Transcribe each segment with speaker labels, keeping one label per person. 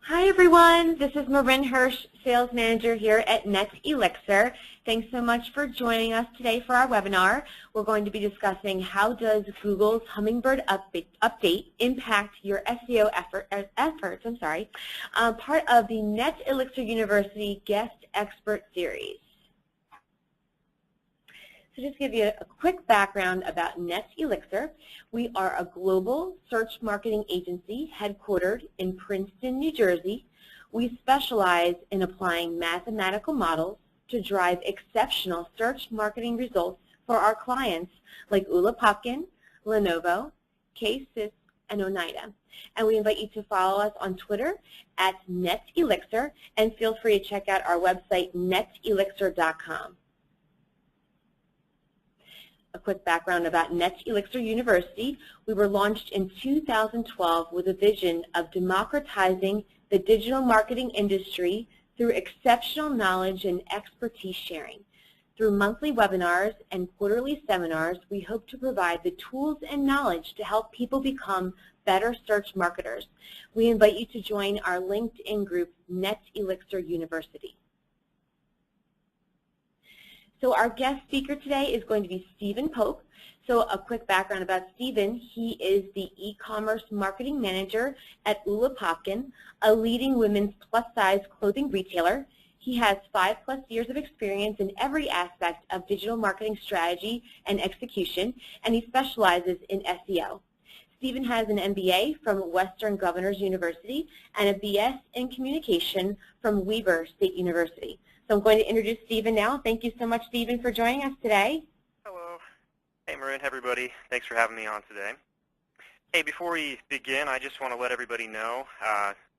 Speaker 1: Hi everyone, this is Marin Hirsch, Sales Manager here at NetElixir. Thanks so much for joining us today for our webinar. We're going to be discussing how does Google's Hummingbird update impact your SEO efforts, part of the NetElixir University Guest Expert Series. So just to give you a quick background about NetElixir, we are a global search marketing agency headquartered in Princeton, New Jersey. We specialize in applying mathematical models to drive exceptional search marketing results for our clients like Ulla Popken, Lenovo, K-Sys, and Oneida. And we invite you to follow us on Twitter at NetElixir, and feel free to check out our website, netelixir.com. A quick background about NetElixir University. We were launched in 2012 with a vision of democratizing the digital marketing industry through exceptional knowledge and expertise sharing. Through monthly webinars and quarterly seminars, we hope to provide the tools and knowledge to help people become better search marketers. We invite you to join our LinkedIn group, NetElixir University. So our guest speaker today is going to be Stephen Pope. So a quick background about Stephen. He is the e-commerce marketing manager at Ulla Popken, a leading women's plus-size clothing retailer. He has 5+ years of experience in every aspect of digital marketing strategy and execution, and he specializes in SEO. Stephen has an MBA from Western Governors University and a BS in communication from Weber State University. So I'm going to introduce Stephen now. Thank you so much, Stephen, for joining us today.
Speaker 2: Hello. Hey, Marin, everybody. Thanks for having me on today. Hey, before we begin, I just want to let everybody know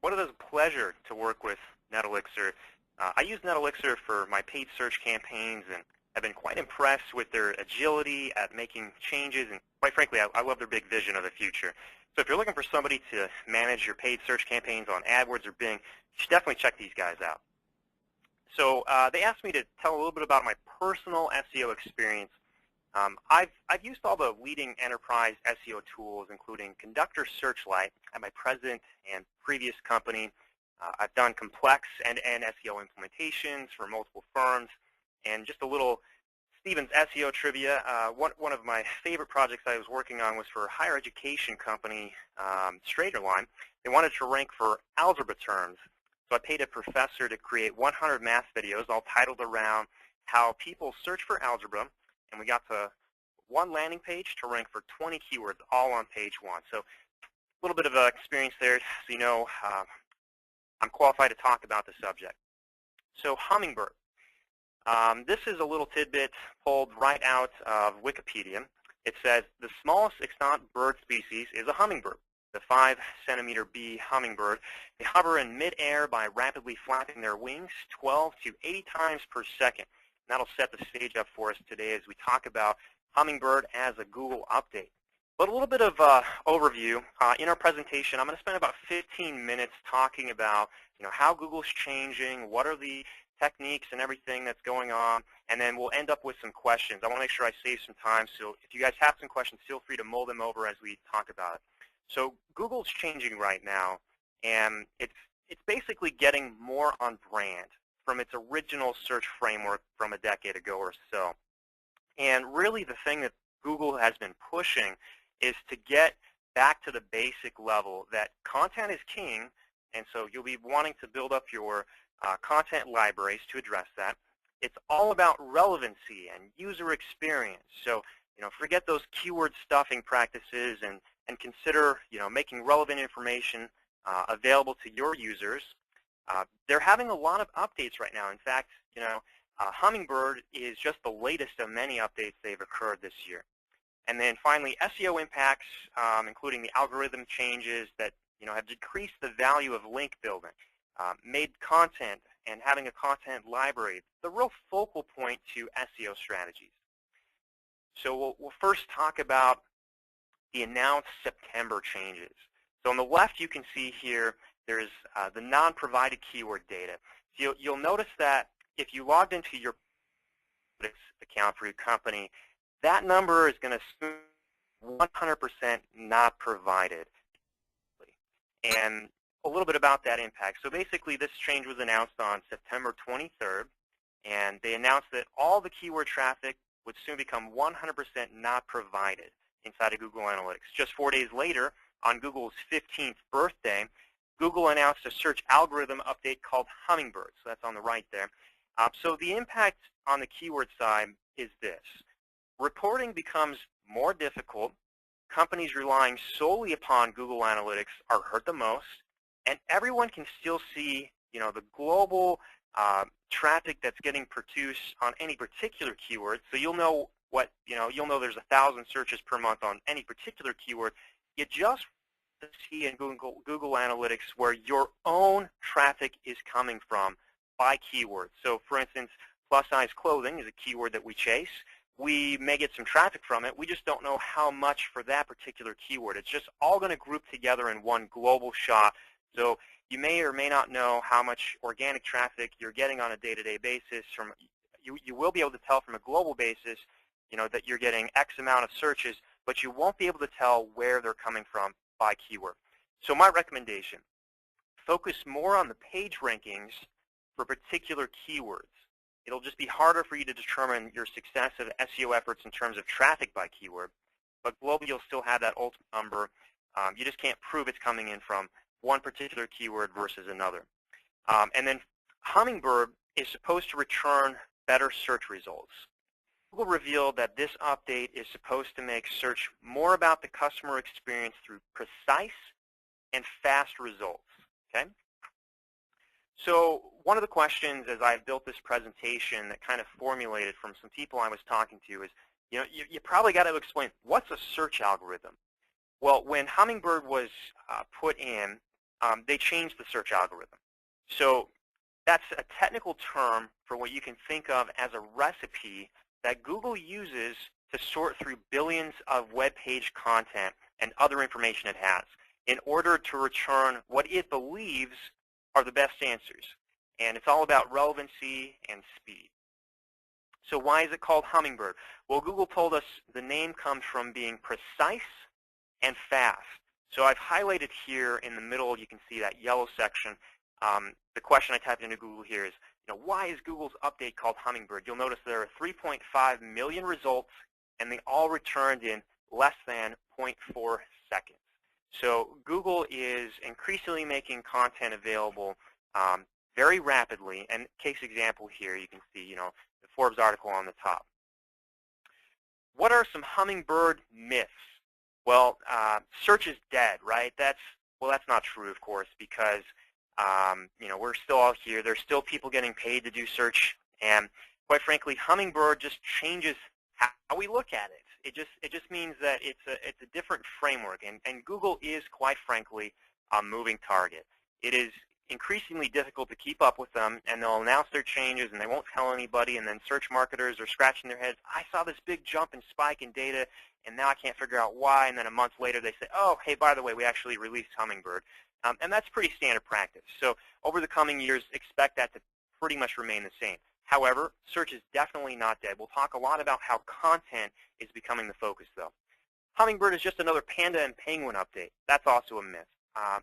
Speaker 2: what it is a pleasure to work with NetElixir. I use NetElixir for my paid search campaigns, and I've been quite impressed with their agility at making changes, and quite frankly, I love their big vision of the future. So if you're looking for somebody to manage your paid search campaigns on AdWords or Bing, you should definitely check these guys out. So they asked me to tell a little bit about my personal SEO experience. I've used all the leading enterprise SEO tools, including Conductor Searchlight at my present and previous company. I've done complex end-to-end SEO implementations for multiple firms. And just a little Stephen's SEO trivia, one of my favorite projects I was working on was for a higher education company, Straighterline. They wanted to rank for algebra terms. So I paid a professor to create 100 math videos all titled around how people search for algebra, and we got to one landing page to rank for 20 keywords, all on page 1. So a little bit of experience there, so you know I'm qualified to talk about the subject. So Hummingbird. This is a little tidbit pulled right out of Wikipedia. It says, the smallest extant bird species is a hummingbird. The 5-centimeter bee hummingbird. They hover in midair by rapidly flapping their wings 12 to 80 times per second. And that'll set the stage up for us today as we talk about Hummingbird as a Google update. But a little bit of overview. In our presentation, I'm going to spend about 15 minutes talking about how Google's changing, what are the techniques and everything that's going on, and then we'll end up with some questions. I want to make sure I save some time, so if you guys have some questions, feel free to mull them over as we talk about it. So Google's changing right now, and it's basically getting more on brand from its original search framework from a decade ago or so. And really the thing that Google has been pushing is to get back to the basic level that content is king, and so you'll be wanting to build up your content libraries to address that. It's all about relevancy and user experience. So forget those keyword stuffing practices and consider making relevant information available to your users. They're having a lot of updates right now. In fact, Hummingbird is just the latest of many updates they've occurred this year. And then finally, SEO impacts, including the algorithm changes that have decreased the value of link building, made content and having a content library the real focal point to SEO strategies. So we'll first talk about the announced September changes. So on the left, you can see here there's the non-provided keyword data. So you'll notice that if you logged into your account for your company, that number is going to 100% not provided. And a little bit about that impact. So basically, this change was announced on September 23rd, and they announced that all the keyword traffic would soon become 100% not provided inside of Google Analytics. Just 4 days later, on Google's 15th birthday, Google announced a search algorithm update called Hummingbird. So that's on the right there. So the impact on the keyword side is this. Reporting becomes more difficult. Companies relying solely upon Google Analytics are hurt the most, and everyone can still see, the global traffic that's getting produced on any particular keyword. So you'll know you'll know there's 1,000 searches per month on any particular keyword. You just see in Google Analytics where your own traffic is coming from by keyword. So for instance, plus-size clothing is a keyword that we chase. We may get some traffic from it. We just don't know how much for that particular keyword. It's just all going to group together in one global shot. So you may or may not know how much organic traffic you're getting on a day-to-day basis. You will be able to tell from a global basis, that you're getting X amount of searches, but you won't be able to tell where they're coming from by keyword. So my recommendation, focus more on the page rankings for particular keywords. It'll just be harder for you to determine your success of SEO efforts in terms of traffic by keyword, but globally you'll still have that ultimate number. You just can't prove it's coming in from one particular keyword versus another. And then Hummingbird is supposed to return better search results. Google revealed that this update is supposed to make search more about the customer experience through precise and fast results. Okay? So one of the questions as I built this presentation that kind of formulated from some people I was talking to is, you probably got to explain, what's a search algorithm? Well, when Hummingbird was put in, they changed the search algorithm. So that's a technical term for what you can think of as a recipe that Google uses to sort through billions of web page content and other information it has in order to return what it believes are the best answers. And it's all about relevancy and speed. So why is it called Hummingbird? Well, Google told us the name comes from being precise and fast. So I've highlighted here in the middle, you can see that yellow section. The question I typed into Google here is, why is Google's update called Hummingbird? You'll notice there are 3.5 million results, and they all returned in less than 0.4 seconds. So Google is increasingly making content available very rapidly. And case example here, you can see, the Forbes article on the top. What are some Hummingbird myths? Well, search is dead, right? That's not true, of course, because we're still all here. There's still people getting paid to do search, and quite frankly, Hummingbird just changes how we look at it. It just means that it's a different framework, and Google is, quite frankly, a moving target. It is increasingly difficult to keep up with them, and they'll announce their changes, and they won't tell anybody, and then search marketers are scratching their heads. I saw this big jump and spike in data, and now I can't figure out why, and then a month later they say, oh, hey, by the way, we actually released Hummingbird. And that's pretty standard practice. So over the coming years, expect that to pretty much remain the same. However, search is definitely not dead. We'll talk a lot about how content is becoming the focus, though. Hummingbird is just another Panda and Penguin update. That's also a myth,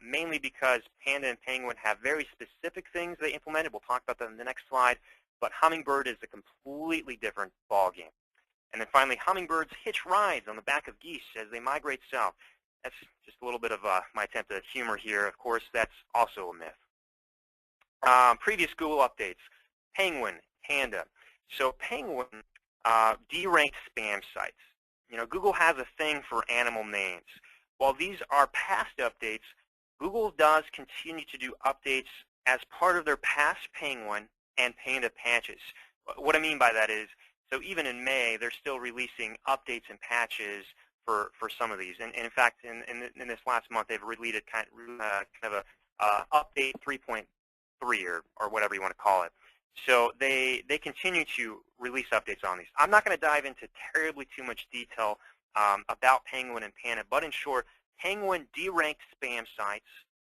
Speaker 2: mainly because Panda and Penguin have very specific things they implemented. We'll talk about that in the next slide. But Hummingbird is a completely different ballgame. And then finally, hummingbirds hitch rides on the back of geese as they migrate south. That's just a little bit of my attempt at humor here. Of course, that's also a myth. Previous Google updates, Penguin, Panda. So Penguin deranked spam sites. Google has a thing for animal names. While these are past updates, Google does continue to do updates as part of their past Penguin and Panda patches. What I mean by that is, so even in May, they're still releasing updates and patches for some of these. And in fact, in this last month, they've released kind of a update 3.3 or whatever you want to call it. So they continue to release updates on these. I'm not going to dive into terribly too much detail about Penguin and Panda, but in short, Penguin deranked spam sites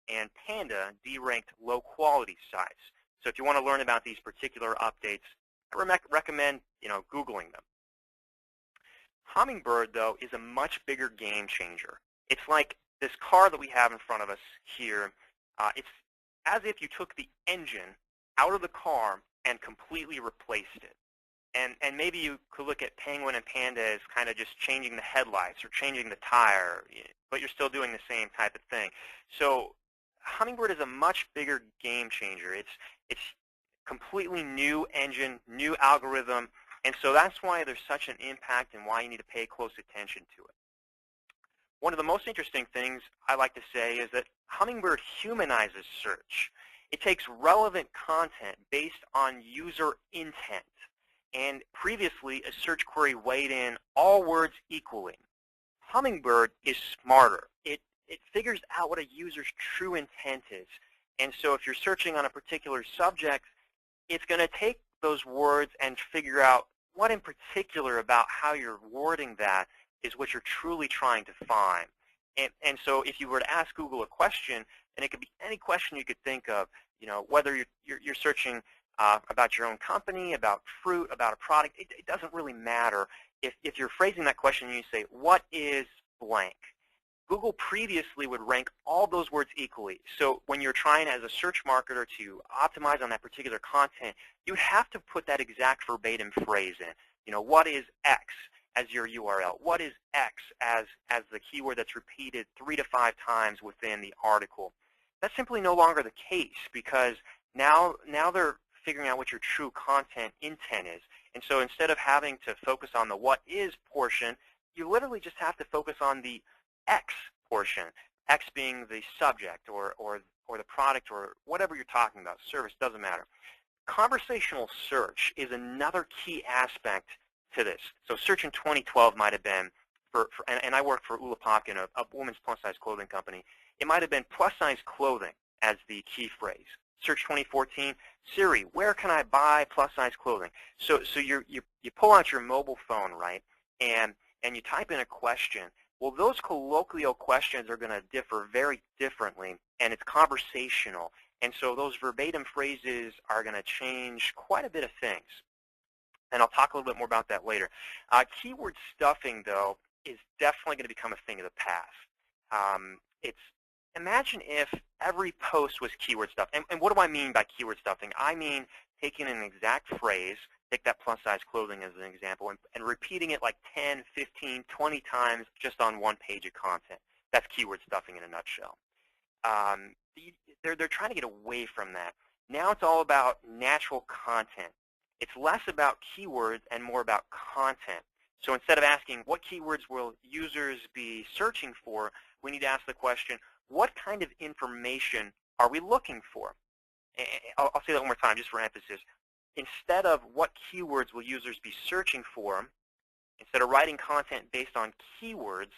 Speaker 2: and Panda deranked low-quality sites. So if you want to learn about these particular updates, I recommend Googling them. Hummingbird, though, is a much bigger game changer. It's like this car that we have in front of us here. It's as if you took the engine out of the car and completely replaced it. And maybe you could look at Penguin and Panda as kind of just changing the headlights or changing the tire, but you're still doing the same type of thing. So Hummingbird is a much bigger game changer. It's completely new engine, new algorithm, and so that's why there's such an impact and why you need to pay close attention to it. One of the most interesting things I like to say is that Hummingbird humanizes search. It takes relevant content based on user intent. And previously, a search query weighed in all words equally. Hummingbird is smarter. It figures out what a user's true intent is. And so if you're searching on a particular subject, it's going to take those words and figure out what in particular about how you're wording that is what you're truly trying to find. And so if you were to ask Google a question, and it could be any question you could think of, whether you're searching about your own company, about fruit, about a product, it doesn't really matter. If you're phrasing that question and you say, what is blank? Google previously would rank all those words equally. So when you're trying as a search marketer to optimize on that particular content, you would have to put that exact verbatim phrase in. What is X as your URL? What is X as the keyword that's repeated 3 to 5 times within the article? That's simply no longer the case, because now they're figuring out what your true content intent is. And so instead of having to focus on the what is portion, you literally just have to focus on the X portion, X being the subject or the product or whatever you're talking about, service, doesn't matter. Conversational search is another key aspect to this. So search in 2012 might have been, and I work for Ulla Popken, a women's plus-size clothing company. It might have been plus-size clothing as the key phrase. Search 2014, Siri, where can I buy plus-size clothing? So you pull out your mobile phone, right, and you type in a question. Well, those colloquial questions are going to differ very differently, and it's conversational. And so those verbatim phrases are going to change quite a bit of things. And I'll talk a little bit more about that later. Keyword stuffing, though, is definitely going to become a thing of the past. Imagine if every post was keyword stuffed. And what do I mean by keyword stuffing? I mean taking an exact phrase, take that plus-size clothing as an example, and repeating it like 10, 15, 20 times just on one page of content. That's keyword stuffing in a nutshell. They're trying to get away from that. Now it's all about natural content. It's less about keywords and more about content. So instead of asking what keywords will users be searching for, we need to ask the question, what kind of information are we looking for? I'll say that one more time just for emphasis. Instead of what keywords will users be searching for, instead of writing content based on keywords,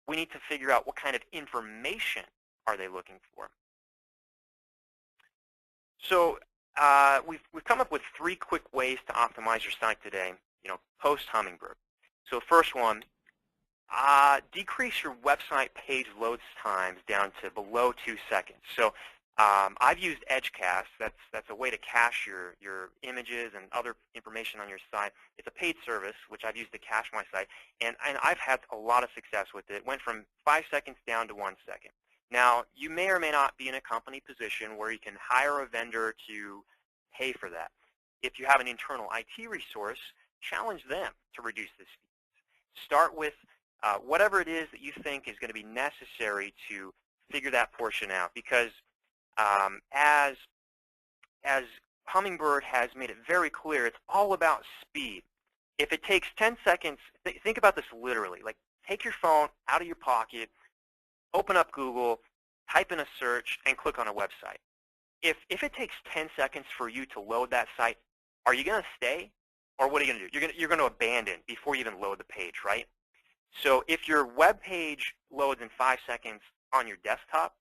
Speaker 2: we need to figure out what kind of information are they looking for. So we've come up with 3 quick ways to optimize your site today, post Hummingbird. So first one, decrease your website page load times down to below 2 seconds. So I've used EdgeCast. That's a way to cache your images and other information on your site. It's a paid service, which I've used to cache my site, and I've had a lot of success with it. It went from 5 seconds down to 1 second. Now, you may or may not be in a company position where you can hire a vendor to pay for that. If you have an internal IT resource, challenge them to reduce this speed. Start with whatever it is that you think is going to be necessary to figure that portion out, because as Hummingbird has made it very clear, it's all about speed. If it takes 10 seconds, think about this literally. Like, take your phone out of your pocket, open up Google, type in a search, and click on a website. If it takes 10 seconds for you to load that site, are you going to stay? Or what are you going to do? You're going to abandon before you even load the page, right? So if your web page loads in 5 seconds on your desktop,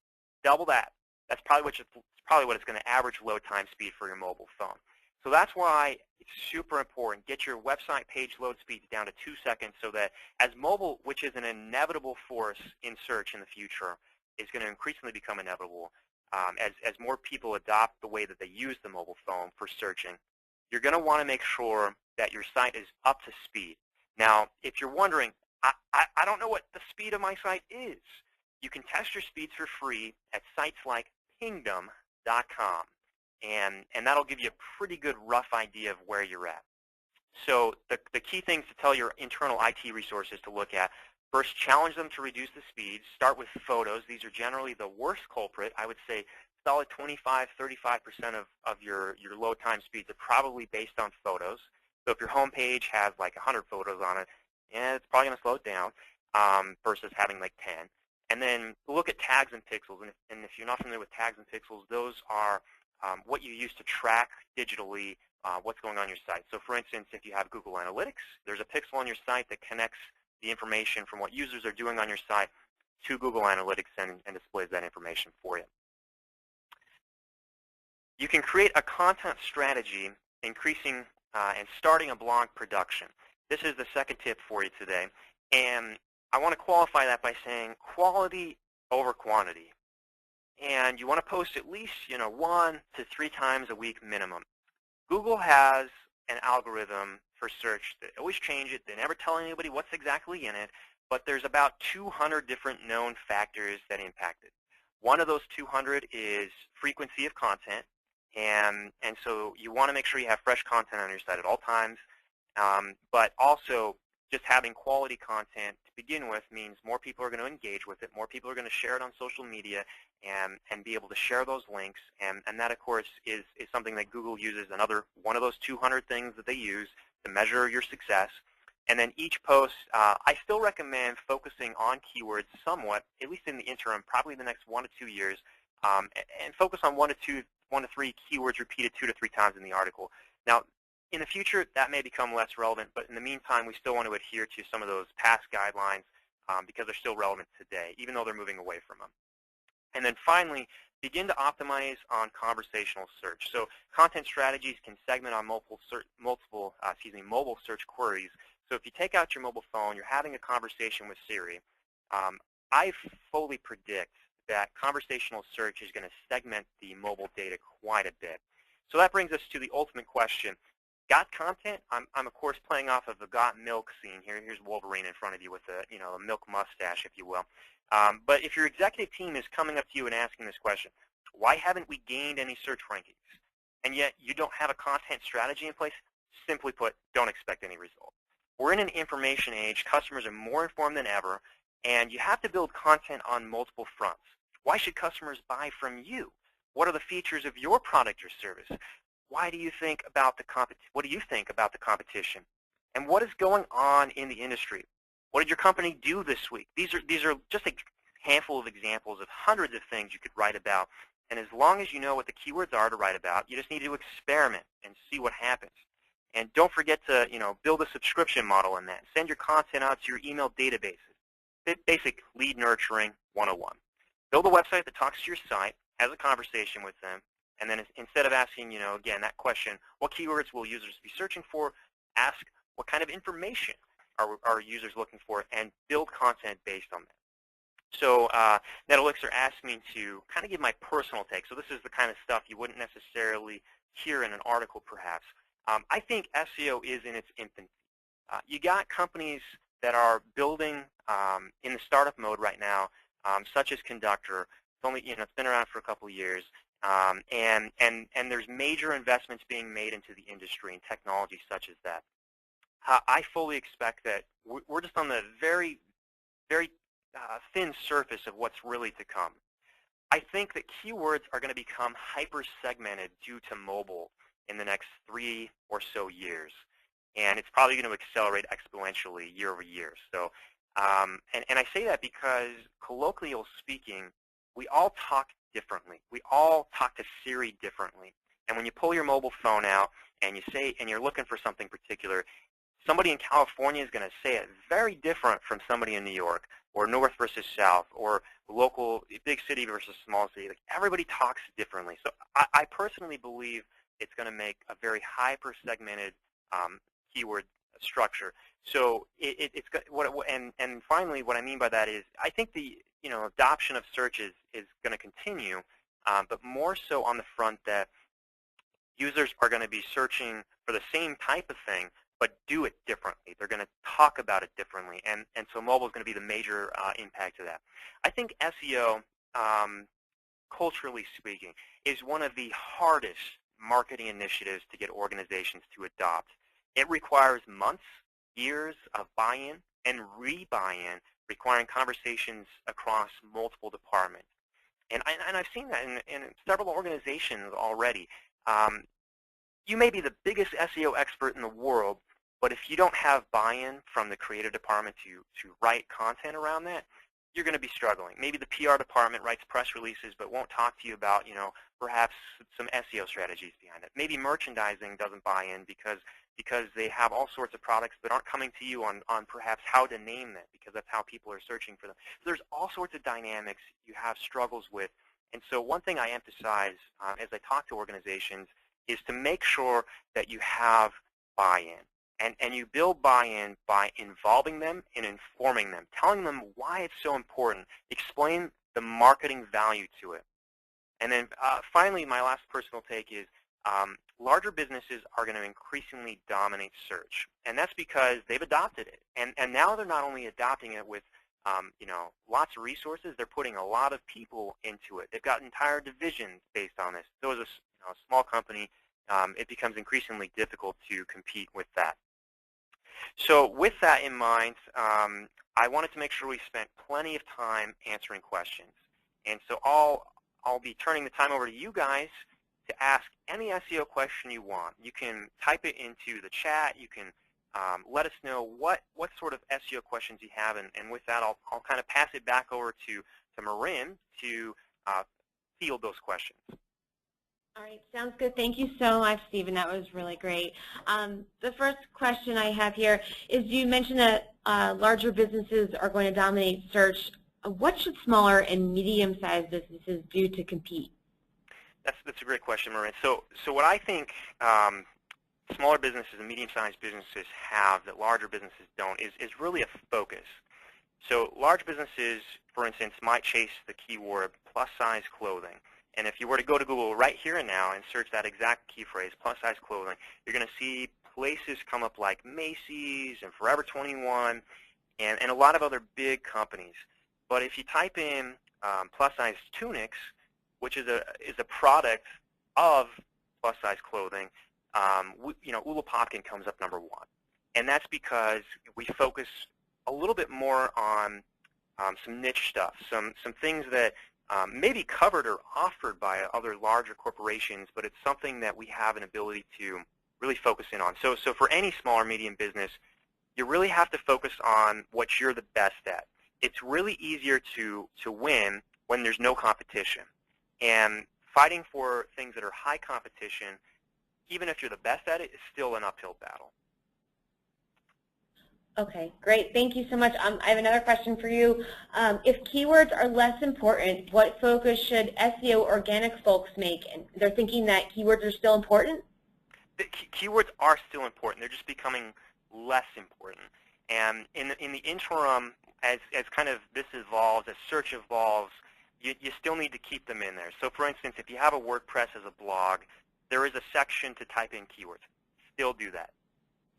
Speaker 2: double that. That's probably what it's going to average load time speed for your mobile phone. So that's why it's super important. Get your website page load speeds down to 2 seconds, so that as mobile, which is an inevitable force in search in the future, is going to increasingly become inevitable as more people adopt the way that they use the mobile phone for searching, you're going to want to make sure that your site is up to speed. Now, if you're wondering, I don't know what the speed of my site is, you can test your speeds for free at sites like kingdom.com, and that'll give you a pretty good rough idea of where you're at. So the key things to tell your internal IT resources to look at: first, challenge them to reduce the speeds. Start with photos. These are generally the worst culprit. I would say solid 25, 35% of your load time speeds are probably based on photos. So if your home page has like 100 photos on it, it's probably going to slow it down versus having like 10. And then look at tags and pixels. And if you're not familiar with tags and pixels, those are what you use to track digitally what's going on your site. So for instance, if you have Google Analytics, there's a pixel on your site that connects the information from what users are doing on your site to Google Analytics and displays that information for you. You can create a content strategy, increasing and starting a blog production. This is the second tip for you today. And I want to qualify that by saying quality over quantity. And you want to post at least 1 to 3 times a week minimum. Google has an algorithm for search that always change it. They never tell anybody what's exactly in it, but there's about 200 different known factors that impact it. One of those 200 is frequency of content, and so you want to make sure you have fresh content on your site at all times, but also just having quality content to begin with means more people are going to engage with it, more people are going to share it on social media and be able to share those links, and that, of course, is something that Google uses, another one of those 200 things that they use to measure your success. And then each post, I still recommend focusing on keywords somewhat, at least in the interim, probably the next 1 to 2 years, and focus on 1 to 3 keywords repeated 2 to 3 times in the article. Now, in the future, that may become less relevant, but in the meantime, we still want to adhere to some of those past guidelines because they're still relevant today, even though they're moving away from them. And then finally, begin to optimize on conversational search. So content strategies can segment on mobile search queries. So if you take out your mobile phone, you're having a conversation with Siri, I fully predict that conversational search is going to segment the mobile data quite a bit. So that brings us to the ultimate question. Got content? I'm of course playing off of the got milk scene here. Here's Wolverine in front of you with a milk mustache, if you will. But if your executive team is coming up to you and asking this question, why haven't we gained any search rankings? And yet you don't have a content strategy in place, simply put, don't expect any results. We're in an information age. Customers are more informed than ever, and you have to build content on multiple fronts. Why should customers buy from you? What are the features of your product or service? Why do you think about the what do you think about the competition? And what is going on in the industry? What did your company do this week? These are just a handful of examples of hundreds of things you could write about. And as long as you know what the keywords are to write about, you just need to experiment and see what happens. And don't forget to build a subscription model in that. Send your content out to your email databases. Basic lead nurturing 101. Build a website that talks to your site, has a conversation with them, and then instead of asking, again, that question, what keywords will users be searching for, ask what kind of information are users looking for, and build content based on that. So NetElixir asked me to kind of give my personal take. So this is the kind of stuff you wouldn't necessarily hear in an article, perhaps. I think SEO is in its infancy. You got companies that are building in the startup mode right now, such as Conductor. It's only it's been around for a couple of years. And there's major investments being made into the industry and technology such as that. I fully expect that we're just on the very, very thin surface of what's really to come. I think that keywords are going to become hyper-segmented due to mobile in the next 3 or so years. And it's probably going to accelerate exponentially year over year. So, and I say that because colloquial speaking, we all talk differently. We all talk to Siri differently. And when you pull your mobile phone out and you say, and you're looking for something particular, somebody in California is going to say it very different from somebody in New York, or north versus south, or local, big city versus small city. Like, everybody talks differently. So I personally believe it's going to make a very hyper-segmented keyword structure. So and finally, what I mean by that is, I think the adoption of search is going to continue, but more so on the front that users are going to be searching for the same type of thing, but do it differently. They're going to talk about it differently, and so mobile is going to be the major impact of that. I think SEO culturally speaking, is one of the hardest marketing initiatives to get organizations to adopt. It requires months, years of buy-in and re-buy-in, requiring conversations across multiple departments. And I've seen that in several organizations already. You may be the biggest SEO expert in the world, but if you don't have buy-in from the creative department to write content around that, you're going to be struggling. Maybe the PR department writes press releases but won't talk to you about, perhaps some SEO strategies behind it. Maybe merchandising doesn't buy in because they have all sorts of products but aren't coming to you on perhaps how to name them, because that's how people are searching for them. So there's all sorts of dynamics you have struggles with. And so one thing I emphasize as I talk to organizations is to make sure that you have buy-in. And you build buy-in by involving them and informing them, telling them why it's so important, explain the marketing value to it. And then finally, my last personal take is larger businesses are going to increasingly dominate search. And that's because they've adopted it. And now they're not only adopting it with lots of resources, they're putting a lot of people into it. They've got entire divisions based on this. So as a small company, it becomes increasingly difficult to compete with that. So with that in mind, I wanted to make sure we spent plenty of time answering questions. And so I'll be turning the time over to you guys to ask any SEO question you want. You can type it into the chat. You can let us know what sort of SEO questions you have. And with that, I'll kind of pass it back over to Marin to field those questions.
Speaker 1: All right, sounds good. Thank you so much, Stephen. That was really great. The first question I have here is, you mentioned that larger businesses are going to dominate search. What should smaller and medium-sized businesses do to compete?
Speaker 2: That's a great question, Marin. So what I think smaller businesses and medium-sized businesses have that larger businesses don't is really a focus. So large businesses, for instance, might chase the keyword plus-size clothing. And if you were to go to Google right here and now and search that exact key phrase, plus-size clothing, you're going to see places come up like Macy's and Forever 21 and a lot of other big companies. But if you type in plus-size tunics, which is a product of plus-size clothing, Ulla Popken comes up #1. And that's because we focus a little bit more on some niche stuff, some things that may be covered or offered by other larger corporations, but it's something that we have an ability to really focus in on. So for any small or medium business, you really have to focus on what you're the best at. It's really easier to win when there's no competition. And fighting for things that are high competition, even if you're the best at it, is still an uphill battle.
Speaker 1: Okay, great. Thank you so much. I have another question for you. If keywords are less important, what focus should SEO organic folks make? And they're thinking that keywords are still important?
Speaker 2: The keywords are still important. They're just becoming less important. And in the interim, as kind of this evolves, as search evolves, you still need to keep them in there. So for instance, if you have a WordPress as a blog, there is a section to type in keywords. Still do that.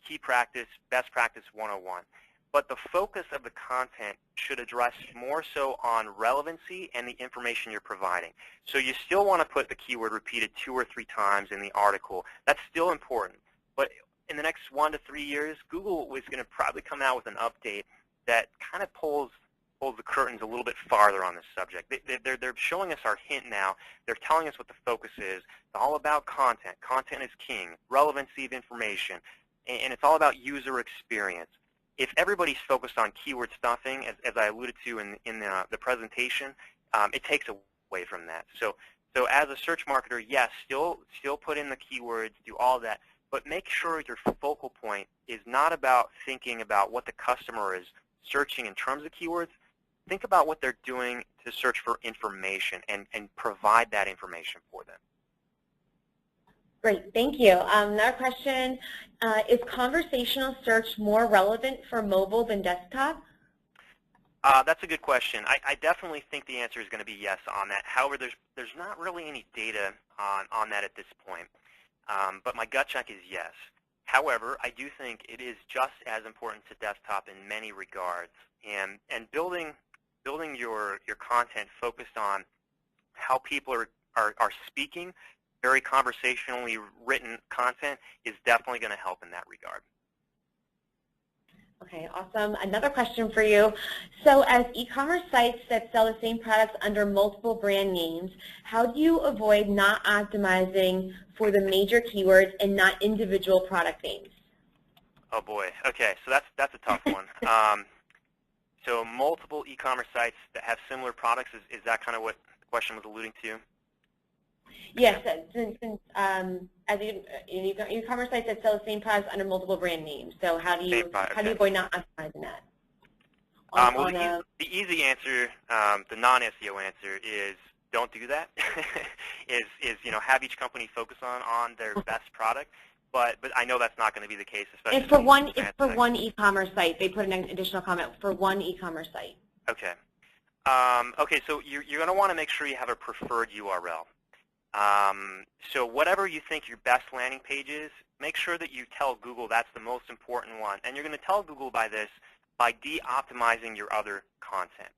Speaker 2: Key practice, best practice 101. But the focus of the content should address more so on relevancy and the information you're providing. So you still want to put the keyword repeated 2 or 3 times in the article. That's still important. But in the next 1 to 3 years, Google is going to probably come out with an update that kind of pulls the curtains a little bit farther on this subject. They're showing us our hint now. They're telling us what the focus is. It's all about content. Content is king. Relevancy of information. And it's all about user experience. If everybody's focused on keyword stuffing, as I alluded to in the presentation, it takes away from that. So as a search marketer, yes, still put in the keywords, do all that, but make sure your focal point is not about thinking about what the customer is searching in terms of keywords. Think about what they're doing to search for information and provide that information for them.
Speaker 1: Great, thank you. Another question, is conversational search more relevant for mobile than desktop?
Speaker 2: That's a good question. I definitely think the answer is going to be yes on that. However, there's not really any data on that at this point. But my gut check is yes. However, I do think it is just as important to desktop in many regards. And building your content focused on how people are speaking, very conversationally written content is definitely going to help in that regard.
Speaker 1: Okay, awesome. Another question for you. So as e-commerce sites that sell the same products under multiple brand names, how do you avoid not optimizing for the major keywords and not individual product names?
Speaker 2: Oh boy. Okay, so that's a tough one. So multiple e-commerce sites that have similar products, is that kind of what the question was alluding to?
Speaker 1: Yes, as e-commerce sites that sell the same products under multiple brand names. So how do you avoid not optimizing that?
Speaker 2: Well, the easy answer, the non-SEO answer, is don't do that. is have each company focus on their best product. But I know that's not going to be the case, especially
Speaker 1: if for one e-commerce site. They put an additional comment for one e-commerce site.
Speaker 2: Okay. Okay, so you're going to want to make sure you have a preferred URL. So whatever you think your best landing page is, make sure that you tell Google that's the most important one. And you're going to tell Google by de-optimizing your other content.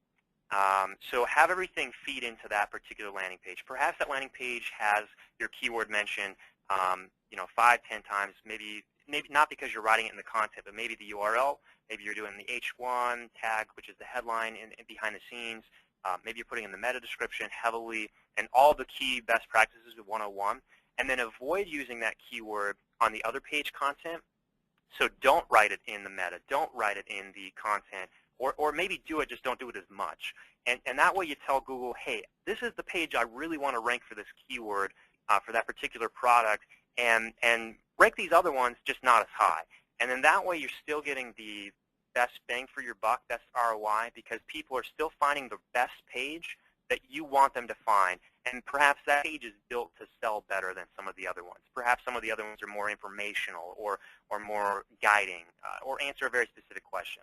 Speaker 2: So have everything feed into that particular landing page. Perhaps that landing page has your keyword mentioned 5, 10 times, maybe not because you're writing it in the content, but maybe the URL. Maybe you're doing the H1 tag, which is the headline and behind the scenes. Maybe you're putting in the meta description heavily and all the key best practices of 101. And then avoid using that keyword on the other page content. So don't write it in the meta. Don't write it in the content. Or maybe do it, just don't do it as much. And that way you tell Google, hey, this is the page I really want to rank for this keyword for that particular product. And rank these other ones just not as high. And then that way you're still getting the best bang for your buck, best ROI, because people are still finding the best page that you want them to find. And perhaps that page is built to sell better than some of the other ones. Perhaps some of the other ones are more informational or more guiding or answer a very specific question.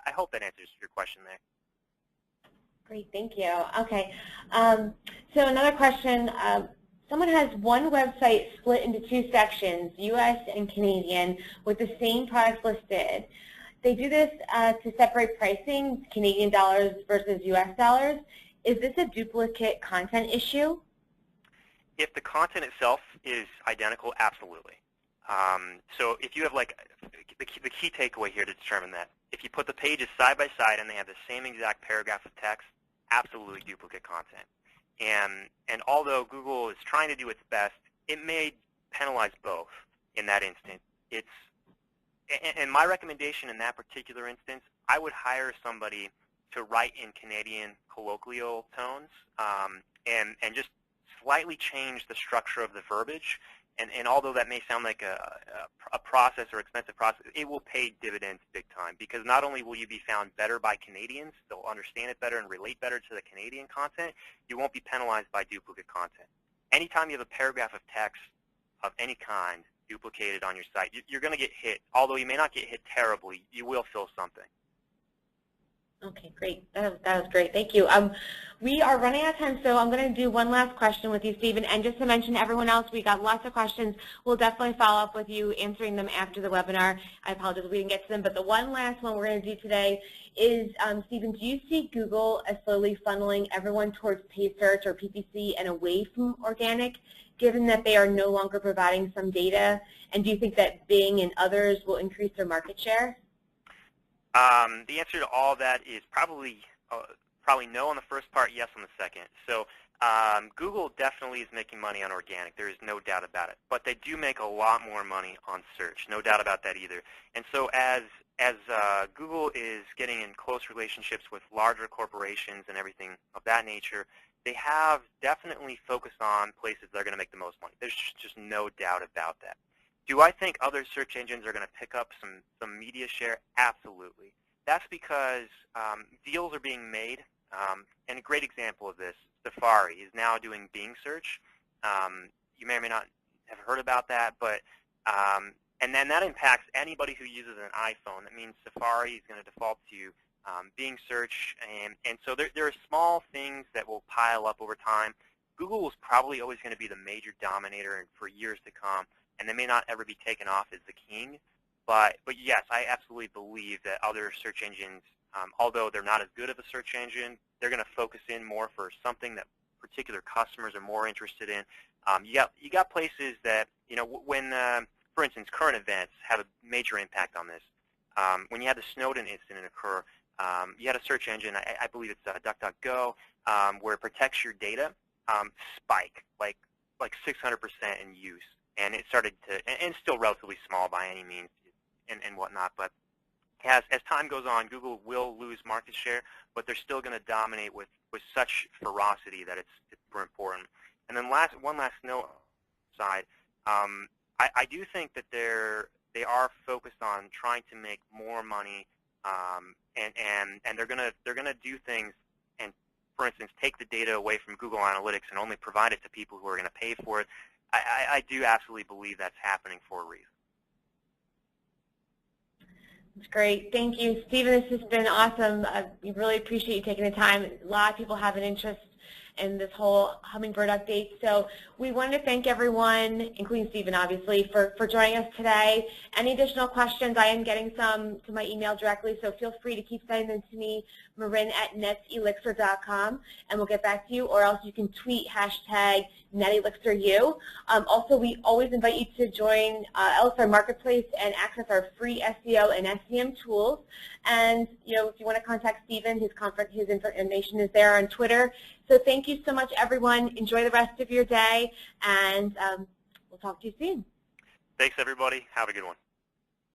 Speaker 2: I hope that answers your question there.
Speaker 1: Great, thank you. Okay, so another question. Someone has one website split into two sections, U.S. and Canadian, with the same products listed. They do this to separate pricing, Canadian dollars versus U.S. dollars. Is this a duplicate content issue?
Speaker 2: If the content itself is identical, absolutely. So if you have the key takeaway here to determine that, if you put the pages side by side and they have the same exact paragraph of text, absolutely duplicate content. And although Google is trying to do its best, it may penalize both in that instance. And my recommendation in that particular instance, I would hire somebody to write in Canadian colloquial tones and just slightly change the structure of the verbiage. And although that may sound like a process or expensive process, it will pay dividends big time, because not only will you be found better by Canadians, they'll understand it better and relate better to the Canadian content, you won't be penalized by duplicate content. Anytime you have a paragraph of text of any kind duplicated on your site, you're going to get hit. Although you may not get hit terribly, you will feel something.
Speaker 1: Okay, great. That was great. Thank you. We are running out of time, so I'm going to do one last question with you, Stephen. And just to mention everyone else, we got lots of questions. We'll definitely follow up with you answering them after the webinar. I apologize if we didn't get to them, but the one last one we're going to do today is, Stephen, do you see Google as slowly funneling everyone towards paid search or PPC and away from organic, given that they are no longer providing some data? And do you think that Bing and others will increase their market share?
Speaker 2: The answer to all that is probably no on the first part, yes on the second. So Google definitely is making money on organic. There is no doubt about it. But they do make a lot more money on search. No doubt about that either. And so as Google is getting in close relationships with larger corporations and everything of that nature, they have definitely focused on places that are going to make the most money. There's just no doubt about that. Do I think other search engines are going to pick up some media share? Absolutely. That's because deals are being made. And a great example of this, Safari is now doing Bing search. You may or may not have heard about that, but and then that impacts anybody who uses an iPhone. That means Safari is going to default to Bing search, and so there are small things that will pile up over time. Google is probably always going to be the major dominator for years to come, and they may not ever be taken off as the king. But yes, I absolutely believe that other search engines, although they're not as good of a search engine, they're going to focus in more for something that particular customers are more interested in. You got places that, when, for instance, current events have a major impact on this. When you had the Snowden incident occur, you had a search engine, I believe it's DuckDuckGo, where it protects your data, spike like 600% in use, and it started to, and still relatively small by any means, and whatnot. But as time goes on, Google will lose market share, but they're still going to dominate with such ferocity that it's super important. And then one last note side, I do think that they are focused on trying to make more money, and they're gonna do things, and for instance, take the data away from Google Analytics and only provide it to people who are going to pay for it. I do absolutely believe that's happening for a reason.
Speaker 1: That's great. Thank you, Stephen. This has been awesome. We really appreciate you taking the time. A lot of people have an interest in this whole Hummingbird update. So we wanted to thank everyone, including Stephen, obviously, for joining us today. Any additional questions, I am getting some to my email directly, so feel free to keep sending them to me, marin@netelixir.com, and we'll get back to you, or else you can tweet #NetElixirU. Also, we always invite you to join Elixir Marketplace and access our free SEO and SEM tools. And if you want to contact Stephen, his information is there on Twitter. So thank you so much, everyone. Enjoy the rest of your day, and we'll talk to you soon.
Speaker 2: Thanks, everybody. Have a good one.